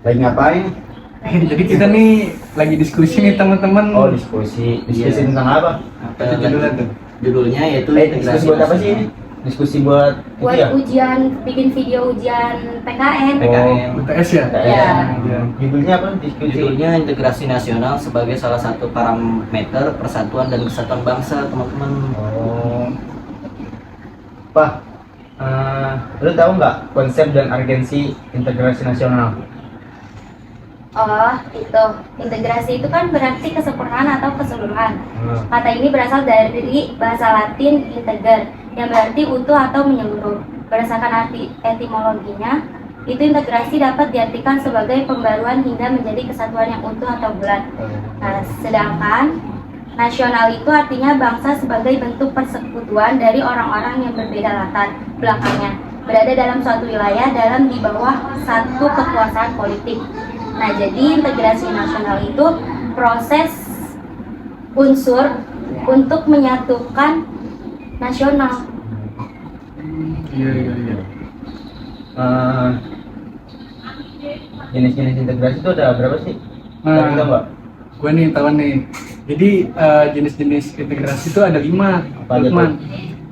Lagi ngapain? Jadi kita nih lagi diskusi nih teman-teman. Oh, diskusi Iya. tentang apa? Apa itu judulnya tuh? Judulnya yaitu Diskusi buat apa sih ini? Diskusi buat itu Buat ya? ujian, bikin video ujian PKN. PKN. UTS ya? Iya. Iya. Judulnya apa? Diskusi. Judulnya integrasi nasional sebagai salah satu parameter persatuan dan kesatuan bangsa, teman-teman. Oh. Pak, lu tahu nggak konsep dan urgensi integrasi nasional? Oh, itu. Integrasi itu kan berarti kesempurnaan atau keseluruhan. Hmm. Kata ini berasal dari bahasa Latin integer, yang berarti utuh atau menyeluruh. Berdasarkan arti etimologinya, itu integrasi dapat diartikan sebagai pembaruan hingga menjadi kesatuan yang utuh atau bulat. Nah, sedangkan nasional itu artinya bangsa sebagai bentuk persekutuan dari orang-orang yang berbeda latar belakangnya, berada dalam suatu wilayah dalam di bawah satu kekuasaan politik. Nah, jadi integrasi nasional itu proses unsur untuk menyatukan nasional. Iya. Jenis-jenis integrasi itu ada berapa sih? Nah, Tahu nggak? gue nih tahu nih. Jadi jenis-jenis integrasi itu ada 5. Apa aja Lukman.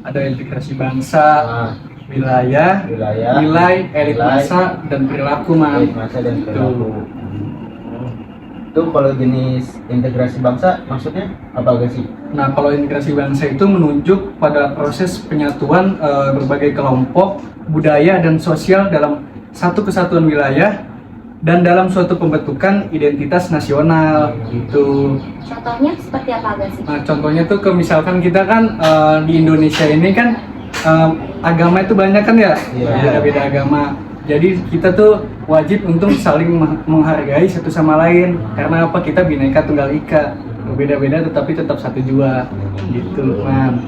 Ada integrasi bangsa, Nah, wilayah, wilayah, nilai, elit nilai, massa, dan perilaku, man. masa dan perilaku. Itu kalau jenis integrasi bangsa maksudnya apa gak sih? Nah, kalau integrasi bangsa itu menunjuk pada proses penyatuan berbagai kelompok, budaya, dan sosial dalam satu kesatuan wilayah dan dalam suatu pembentukan identitas nasional gitu. Contohnya seperti apa agak sih? Nah, contohnya tuh misalkan kita kan di Indonesia ini kan agama itu banyak kan ya, Iya. beda-beda agama. Jadi kita tuh wajib untuk saling menghargai satu sama lain. Karena apa? Kita Bhinneka Tunggal Ika, berbeda-beda tetapi tetap satu jua gitu, man.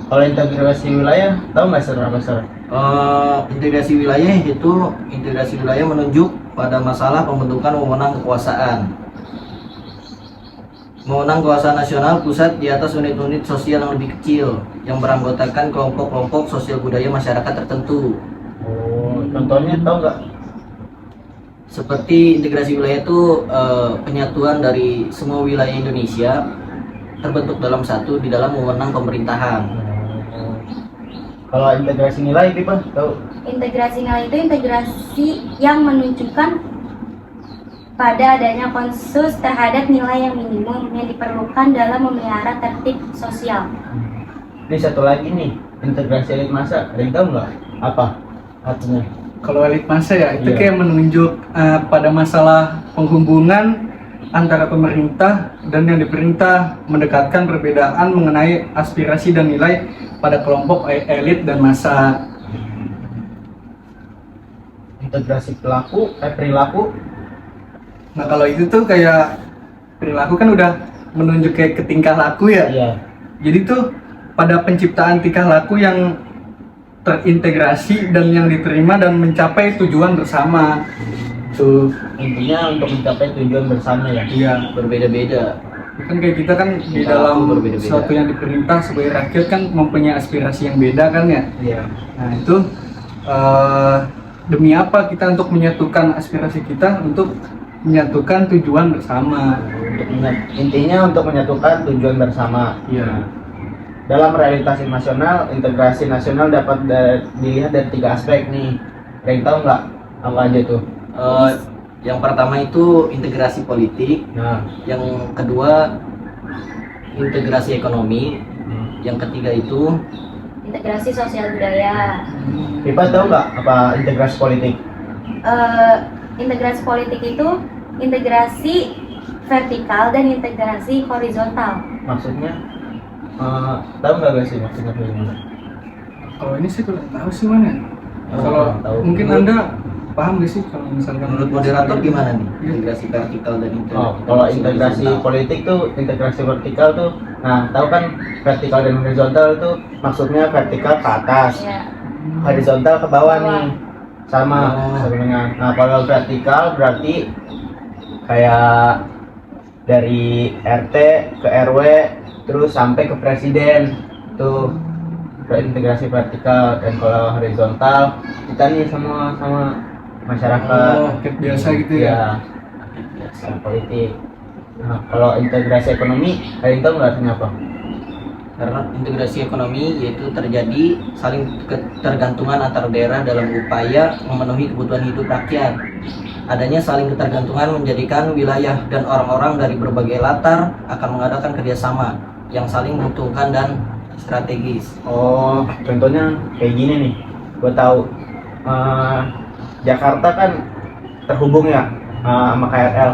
Kalau integrasi wilayah, tahu nggak Sir apa Sir? Integrasi wilayah itu integrasi wilayah menunjuk pada masalah pembentukan wewenang kekuasaan. Wewenang kekuasaan nasional pusat di atas unit-unit sosial yang lebih kecil yang beranggotakan kelompok-kelompok sosial budaya masyarakat tertentu. Oh, contohnya tahu nggak? Seperti integrasi wilayah itu penyatuan dari semua wilayah Indonesia terbentuk dalam satu di dalam wewenang pemerintahan. Kalau integrasi nilai, Pipa, tahu? Integrasi nilai itu integrasi yang menunjukkan pada adanya konsensus terhadap nilai yang minimum yang diperlukan dalam memelihara tertib sosial. Ini satu lagi nih, integrasi elit massa. Ada yang tahu nggak? Apa artinya? Kalau elit massa ya, itu Iya. kayak menunjuk pada masalah penghubungan antara pemerintah dan yang diperintah, mendekatkan perbedaan mengenai aspirasi dan nilai pada kelompok elit dan massa. Integrasi perilaku. Nah, kalau itu tuh kayak perilaku kan udah menunjuk kayak ke tingkah laku ya. Iya. Jadi tuh pada penciptaan tingkah laku yang terintegrasi dan yang diterima dan mencapai tujuan bersama. Tuh, Intinya untuk mencapai tujuan bersama ya. iya. Berbeda-beda. Kan kayak kita kan di Tingkah dalam laku berbeda-beda. sesuatu yang diperintah sebagai rakyat kan mempunyai aspirasi yang beda kan ya. Iya. Nah itu demi apa kita untuk menyatukan aspirasi kita untuk menyatukan tujuan bersama. Intinya untuk menyatukan tujuan bersama. Iya. Dalam realitas nasional, integrasi nasional dapat dilihat dari 3 aspek nih. Ada yang tahu nggak apa aja tuh? Yang pertama itu integrasi politik, Nah, yang kedua integrasi ekonomi, yang ketiga itu Integrasi sosial budaya. Pipa tahu nggak apa integrasi politik? Integrasi politik itu integrasi vertikal dan integrasi horizontal. Maksudnya tahu nggak sih maksudnya gimana? Kalau ini sih kurang tahu sih mana. Oh, Kalau tahu. mungkin Anda paham gak sih kalau misalkan menurut moderator gimana nih Iya. integrasi vertikal dan Oh, kalau integrasi horizontal? politik tuh integrasi vertikal tuh, nah tahu kan vertikal dan horizontal tuh maksudnya vertikal ke atas, Ya. horizontal ke bawah Bawah. nih, sama Oh. sebenarnya. Nah kalau vertikal berarti kayak dari RT ke RW terus sampai ke presiden tuh integrasi vertikal. Dan kalau horizontal kita nih sama masyarakat. Rakyat biasa gitu ya. Secara politik. Nah, kalau integrasi ekonomi, kalian tahu nggak artinya apa? Karena integrasi ekonomi yaitu terjadi saling ketergantungan antar daerah dalam upaya memenuhi kebutuhan hidup rakyat. Adanya saling ketergantungan menjadikan wilayah dan orang-orang dari berbagai latar akan mengadakan kerjasama yang saling menguntungkan dan strategis. Oh, contohnya kayak gini nih. Gue tahu Jakarta kan terhubung ya sama KRL,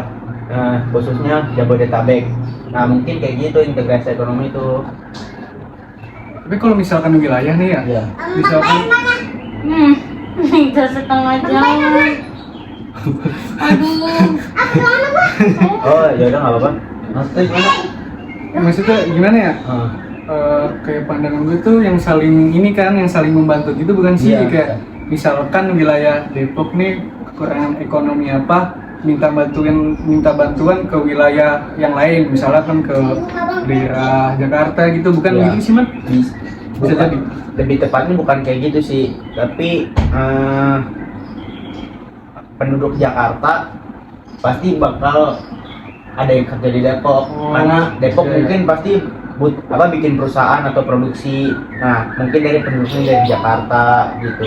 khususnya Jabodetabek. Nah, mungkin kayak gitu integrasi ekonomi itu. Tapi kalau misalkan wilayah nih ya, Ya. misalkan Itu setengah jam. Aduh. Oh, ya udah nggak apa-apa. Maksudnya gimana? maksudnya gimana ya? Ah, Kayak pandangan gue tuh yang saling ini kan, yang saling membantu gitu bukan sih? Iya. Kayak misalkan wilayah Depok nih kekurangan ekonomi apa, minta bantuan ke wilayah yang lain, misalkan ke daerah Jakarta gitu, bukan Iya. gitu sih man? Bisa Bisa jadi. lebih tepatnya bukan kayak gitu sih, tapi penduduk Jakarta pasti bakal ada yang kerja di Depok, Oh, karena Depok iya, mungkin pasti bikin perusahaan atau produksi. Nah, mungkin dari penduduknya dari Jakarta gitu.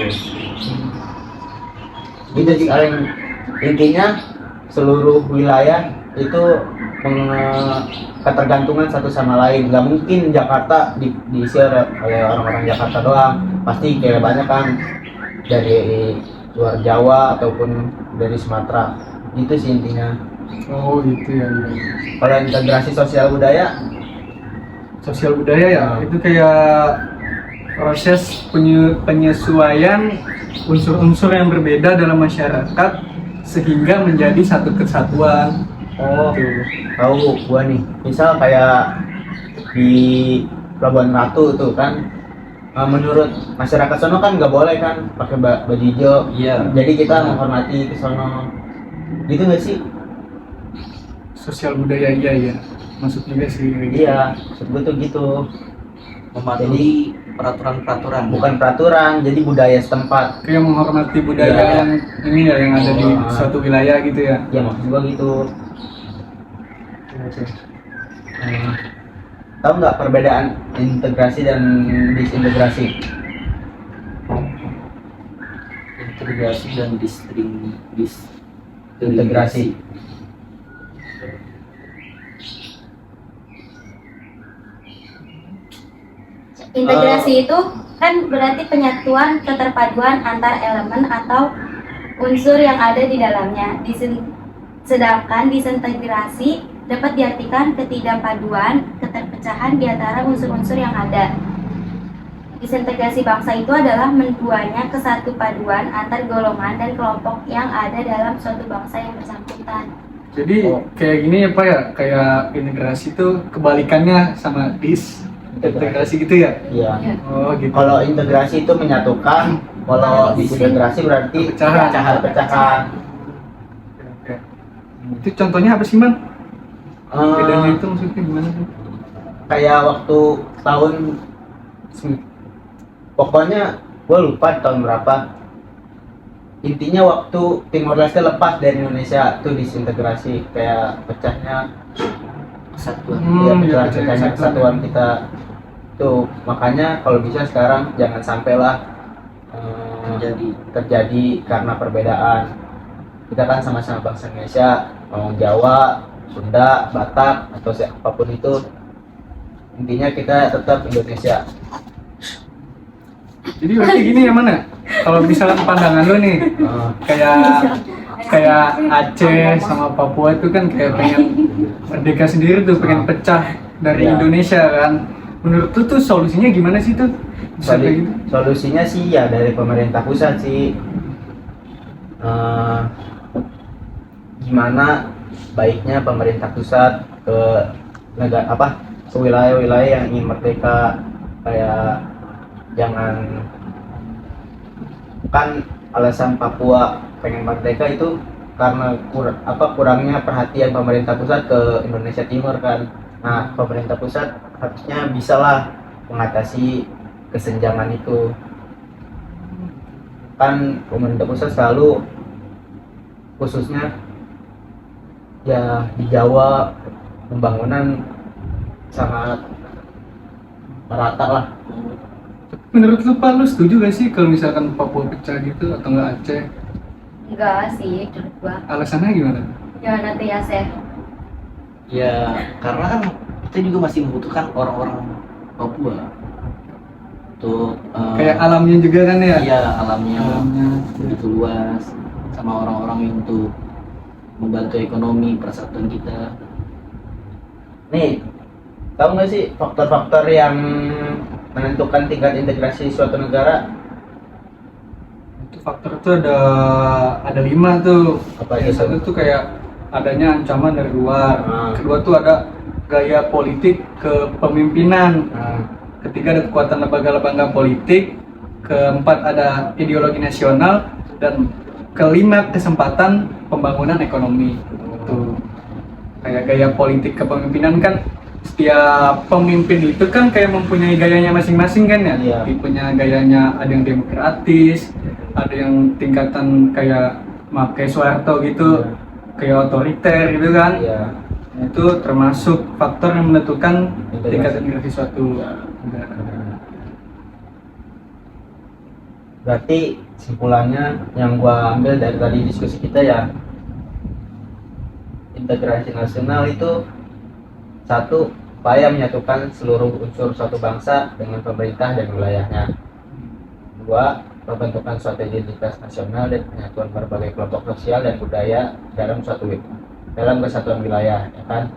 Gitu sih paling intinya seluruh wilayah itu ketergantungan satu sama lain. Nggak mungkin Jakarta diisi oleh orang-orang Jakarta doang, pasti kayak banyak kan dari luar Jawa ataupun dari Sumatera. Gitu sih intinya. Oh gitu ya. Kalau integrasi sosial budaya, Sosial budaya ya, itu kayak proses penyesuaian unsur-unsur yang berbeda dalam masyarakat sehingga menjadi satu kesatuan. oh Tuh. tahu gua nih, misal kayak di Pelabuhan Ratu tuh kan, menurut masyarakat sono kan nggak boleh kan pakai baju hijau. Iya. Jadi kita menghormati ke sono. Gitu nggak sih? Sosial budaya iya, masuk juga sih. kayak gitu. Iya, maksud gua tuh gitu. Mematuhi peraturan-peraturan. Bukan peraturan, jadi budaya setempat. Kayak menghormati budaya Iya. yang ini ya, yang ada di Oh. suatu wilayah gitu ya. Ya maksud gua gitu. Tahu nggak perbedaan integrasi dan disintegrasi? Integrasi dan Integrasi. Integrasi itu kan berarti penyatuan keterpaduan antar elemen atau unsur yang ada di dalamnya. Sedangkan disintegrasi dapat diartikan ketidakpaduan, keterpecahan di antara unsur-unsur yang ada. Disintegrasi bangsa itu adalah menduanya kesatu paduan antar golongan dan kelompok yang ada dalam suatu bangsa yang bersangkutan. Jadi kayak gini ya Pak ya, kayak integrasi itu kebalikannya sama disintegrasi gitu ya? Iya. Oh gitu. Kalau integrasi itu menyatukan, kalau disintegrasi berarti Pecahan. pecahan. Oke. Itu contohnya apa sih Man? Eh, Bedanya itu maksudnya gimana sih? kayak waktu tahun pokoknya gue lupa tahun berapa, intinya waktu Timor Leste lepas dari Indonesia tuh disintegrasi, kayak pecahnya Kesatuan. ya iya, pecahnya kesatuan kita tuh. Makanya kalau bisa sekarang jangan sampailah terjadi karena perbedaan. Kita kan sama-sama bangsa Indonesia, mau Jawa, Sunda, Batak atau siapapun itu, intinya kita tetap Indonesia. Jadi berarti gini ya mana? Kalau misalnya pandangan lo nih, kayak Aceh sama Papua itu kan kayak pengen merdeka sendiri tuh, pengen pecah dari Iya. Indonesia kan. Menurut lu tuh solusinya gimana sih tuh? Bisa kayak gitu? Solusinya sih ya dari pemerintah pusat sih. Gimana baiknya pemerintah pusat ke negara ke wilayah-wilayah yang ingin merdeka, kayak jangan, kan alasan Papua pengen merdeka itu karena kurangnya perhatian pemerintah pusat ke Indonesia Timur kan. Nah, pemerintah pusat harusnya bisalah mengatasi kesenjangan itu. Kan pemerintah pusat selalu khususnya ya di Jawa pembangunan sangat merata lah. Menurut lu Pak, lu setuju gak sih kalau misalkan Papua pecah gitu atau enggak Aceh? Enggak sih, menurut gua. Alasannya gimana? Jangan nanti ya, Seh. Ya karena kan kita juga masih membutuhkan orang-orang Papua untuk Kayak alamnya juga kan ya? iya alamnya Alamnya. begitu luas, sama orang-orang yang untuk membantu ekonomi persatuan kita. Nih, tahu nggak sih faktor-faktor yang menentukan tingkat integrasi suatu negara? Itu faktor tuh ada 5 tuh. Apa Yang aja satu tuh kayak adanya ancaman dari luar. Ah. Kedua tuh ada gaya politik kepemimpinan. Nah, Ketiga ada kekuatan lembaga-lembaga politik. Keempat ada ideologi nasional, dan kelima kesempatan pembangunan ekonomi. Tuh. Kayak gaya politik kepemimpinan kan, setiap pemimpin itu kan kayak mempunyai gayanya masing-masing kan ya. Iya. Tipenya gayanya ada yang demokratis, ada yang tingkatan kayak maaf kayak Soeharto gitu, kayak otoriter gitu kan. iya. Nah, itu termasuk faktor yang menentukan Integrasi. tingkat integrasi suatu negara. Berarti simpulannya yang gua ambil dari tadi diskusi kita ya, integrasi nasional itu satu, upaya menyatukan seluruh unsur suatu bangsa dengan pemerintah dan wilayahnya. Dua, pembentukan suatu identitas nasional dan penyatuan berbagai kelompok sosial dan budaya dalam kesatuan wilayah, ya kan?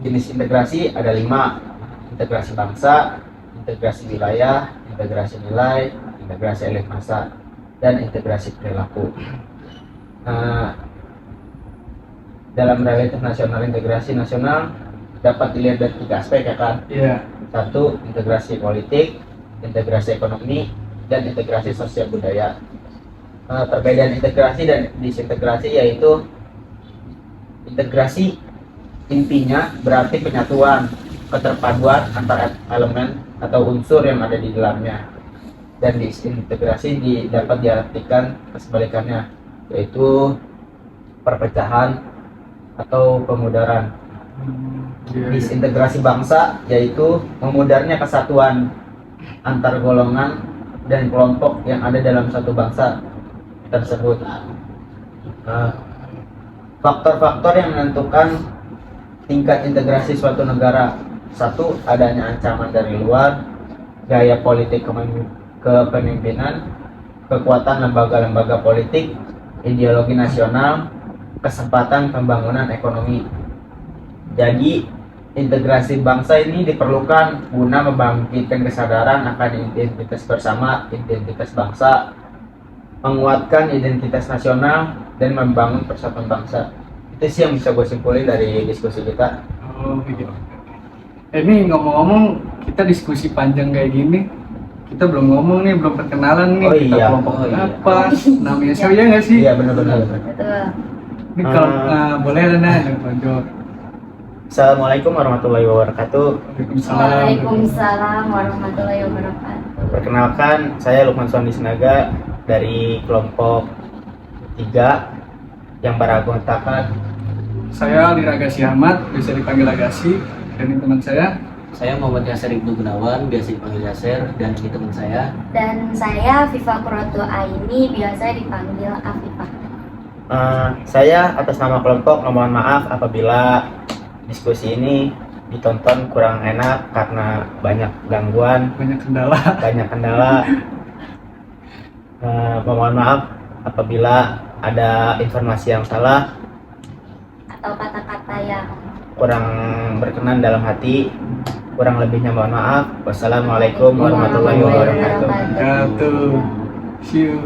Jenis integrasi ada 5: integrasi bangsa, integrasi wilayah, integrasi nilai, integrasi elit massa, dan integrasi perilaku. Nah, dalam realitas nasional, integrasi nasional dapat dilihat dari 3 aspek, ya kan? Iya. Satu, integrasi politik, integrasi ekonomi, dan integrasi sosial budaya. Perbedaan integrasi dan disintegrasi yaitu integrasi intinya berarti penyatuan, keterpaduan antara elemen atau unsur yang ada di dalamnya, dan disintegrasi dapat diartikan kesebalikannya, yaitu perpecahan atau pemudaran. Disintegrasi bangsa yaitu memudarnya kesatuan antar golongan dan kelompok yang ada dalam satu bangsa tersebut. Faktor-faktor yang menentukan tingkat integrasi suatu negara: satu, adanya ancaman dari luar, gaya politik kepemimpinan, kekuatan lembaga-lembaga politik, ideologi nasional, kesempatan pembangunan ekonomi. Jadi integrasi bangsa ini diperlukan guna membangkitkan kesadaran akan identitas bersama, identitas bangsa, menguatkan identitas nasional, dan membangun persatuan bangsa. Itu sih yang bisa gue simpulin dari diskusi kita. Oh gitu. Ini ngomong-ngomong, kita diskusi panjang kayak gini, kita belum ngomong nih, belum perkenalan nih. Oh Kita iya. kelompok Oh iya. apa, namanya siapa ya nggak sih? Iya, benar-benar. Betul. Ini kalau boleh Lena yang tonjol. Assalamualaikum warahmatullahi wabarakatuh. Waalaikumsalam. Waalaikumsalam warahmatullahi wabarakatuh. Perkenalkan, saya Lukman Suandi Sinaga dari kelompok 3 yang beranggotakan Saya Lira Agassi Ahmad, bisa dipanggil Agassi, dan ini teman saya. Saya Muhammad Yasir Ibnu Gunawan, biasa dipanggil Yasir, dan ini teman saya. Dan saya Viva Kuratu Aini, biasa dipanggil Afifah. Saya atas nama kelompok memohon maaf apabila diskusi ini ditonton kurang enak karena banyak gangguan, Banyak kendala. banyak kendala. Memohon maaf apabila ada informasi yang salah, Atau kata-kata yang kurang berkenan dalam hati. Kurang lebihnya mohon maaf. Wassalamualaikum warahmatullahi wabarakatuh. Wabarakatuh. See you.